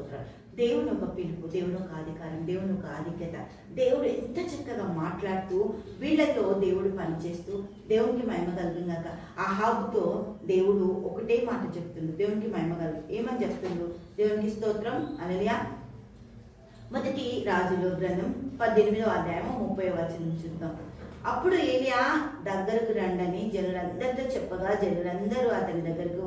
స్తోత్రం. దేవుని ఒక పిలుపు, దేవుని ఒక అధికారం, దేవుని ఒక ఆధిక్యత, దేవుడు ఎంత చక్కగా మాట్లాడుతూ వీళ్ళతో దేవుడు పనిచేస్తూ దేవునికి మహిమ కలుగుగాక. ఆ హాబ్తో దేవుడు ఒకటే మాట చెప్తుండు, దేవునికి మహిమ కలుగు. ఏమని చెప్తుండు? దేవునికి స్తోత్రం. హల్లెలూయా. మొదటి రాజుల గ్రంథం 18వ అధ్యాయం 30వ వచనం చూద్దాం. అప్పుడు ఏలియా దగ్గరకు రండని జనులందరితో చెప్పగా జనులందరూ అతని దగ్గరకు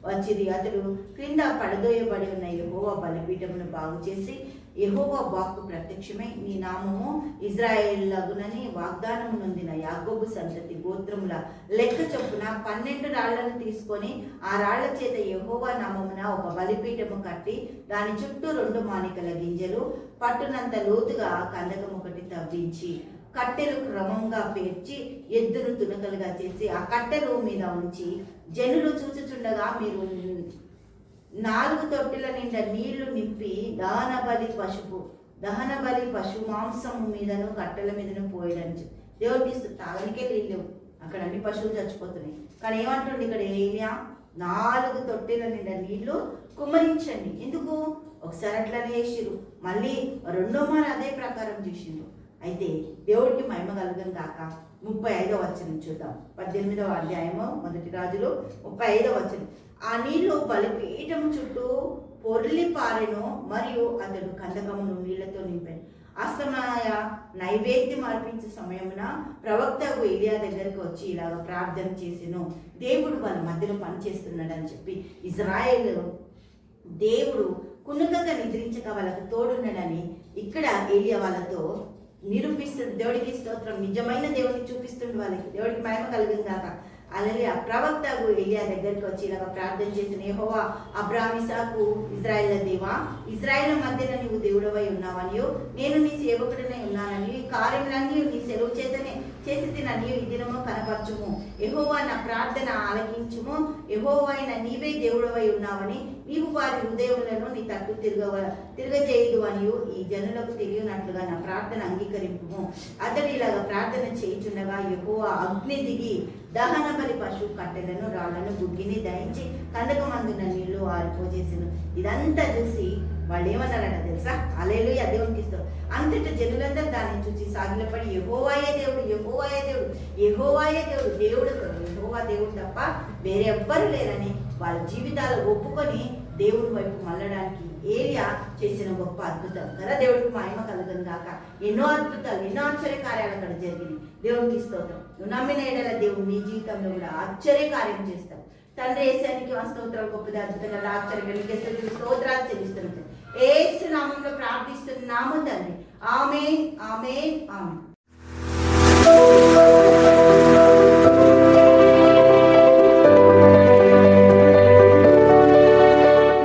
వచ్చిరి. అతడు క్రింద పడదోయబడి ఉన్న యెహోవా బలిపీఠమును బాగు చేసి, యెహోవా వాక్కు ప్రత్యక్షమై, నీ నామము ఇజ్రాయేలులగునని వాగ్దానము నొందిన యాకోబు సంతతి గోత్రముల లెక్క చొప్పున 12 రాళ్లను తీసుకొని ఆ రాళ్ల చేత యెహోవా నామమున ఒక బలిపీఠము కట్టి దాని చుట్టూ 2 మానికల గింజలు పట్టునంత లోతుగా కందకం ఒకటి తవ్వించి కట్టెలు క్రమంగా పేర్చి ఎద్దును తునకలుగా చేసి ఆ కట్టెలు మీద ఉంచి జనులు చూచుచుండగా మీరు 4 తొట్టెల నిండా నీళ్లు నింపి దహన బలి పశు మాంసము మీదను కట్టెల మీదను పోయడానికి. దేవుడికి తాగనికే నీళ్ళు, అక్కడ అన్ని పశువులు చచ్చిపోతున్నాయి. కానీ ఏమంటుంది ఇక్కడ ఏలియా? 4 తొట్టెల నిండా నీళ్లు కుమ్మరించండి. ఎందుకు? ఒకసారి అట్లనే చేసిరు, మళ్ళీ 2వ మారు అదే ప్రకారం చేసిండ్రు. అయితే దేవుడికి మహిమ కలుగం కాక 35వ వచనం చూద్దాం. 18వ అధ్యాయము మొదటి రాజులు 35వ వచనం. ఆ నీళ్లు బలిపీఠము చుట్టూ పొర్లి పారెను, మరియు అతడు కందకమును నీళ్లతో నింపాను. అస్తమయ నైవేద్యం అర్పించే సమయమున ప్రవక్తకు ఏలియా దగ్గరకు వచ్చి ఇలాగ ప్రార్థన చేసెను, దేవుడు వాళ్ళ మధ్యలో పనిచేస్తున్నాడని చెప్పి. ఇజ్రాయేలు దేవుడు కునుకగా నిద్రించక వాళ్ళకు తోడున్నాడని ఇక్కడ ఏలియా వాళ్ళతో నిరూపిస్తుంది. దేవుడికి స్తోత్రం. నిజమైన దేవుడిని చూపిస్తుంది వాళ్ళకి. దేవుడికి మహిమ కలుగును గాక. అలాగే ఆ ప్రవక్తకు ఏలియా దగ్గరికి వచ్చి ఇలాగ ప్రార్థన చేసిన, యెహోవా అబ్రాహాము ఇస్సాకు ఇజ్రాయేళ్ల దేవా, ఇజ్రాయేల్ మధ్యన నీవు దేవుడవై ఉన్నావనియు నేను నీ సేవకుడినై ఉన్నానని ఈ కార్యములన్నీ నీ సెలవు చేతనే చేసి తినని ఈ దినము కనపరచుము. యెహోవా నా ప్రార్థన ఆలకించుము. యెహోవా అయిన నీవే దేవుడవై ఉన్నావని నీవు వారి హృదయములను నీ తట్టు తిరగజేయదు అనియు ఈ జనులకు తెలియనట్లుగా నా ప్రార్థన అంగీకరింపుము. అతడు ఇలాగ ప్రార్థన చేయుచుండగా యెహోవా అగ్ని దిగి దహన బలి పశువు కట్టెలను రాళ్లను బుగ్గిని దయించి కందకమందున నీళ్లు ఆరిపోజేసాను. ఇదంతా చూసి వాళ్ళు ఏమన్నారట తెలుసా? హల్లెలూయా, దేవునికి స్తోత్రం. అంతటా జనులందరూ దాన్ని చూసి సాగిలపడి యెహోవాయే దేవుడు, యెహోవాయే దేవుడు, యెహోవాయే దేవుడు, దేవుడు యెహోవా దేవుడు తప్ప వేరే ఎవ్వరు లేరని వాళ్ళ జీవితాలు ఒప్పుకొని దేవుడి వైపు మళ్ళడానికి ఏలియా చేసిన గొప్ప అద్భుతం కదా. దేవుడికి మహిమ కలుగును గాక. ఎన్నో అద్భుతాలు, ఎన్నో ఆశ్చర్య కార్యాలు అక్కడ జరిగినాయి. దేవుడికి స్తోత్రం. నువ్వు నమ్మిన ఎడల దేవుడు నీ జీవితంలో కూడా ఆశ్చర్య కార్యం చేస్తావు. తండ్రి యేసునికి స్తోత్రాలు, గొప్పది అద్భుతంగా ఆశ్చర్య స్తోత్రాలు చెల్లిస్తున్నాం. యేసు నామంలో ప్రార్థిస్తున్నాము తండ్రి. ఆమేన్, ఆమేన్, ఆమేన్.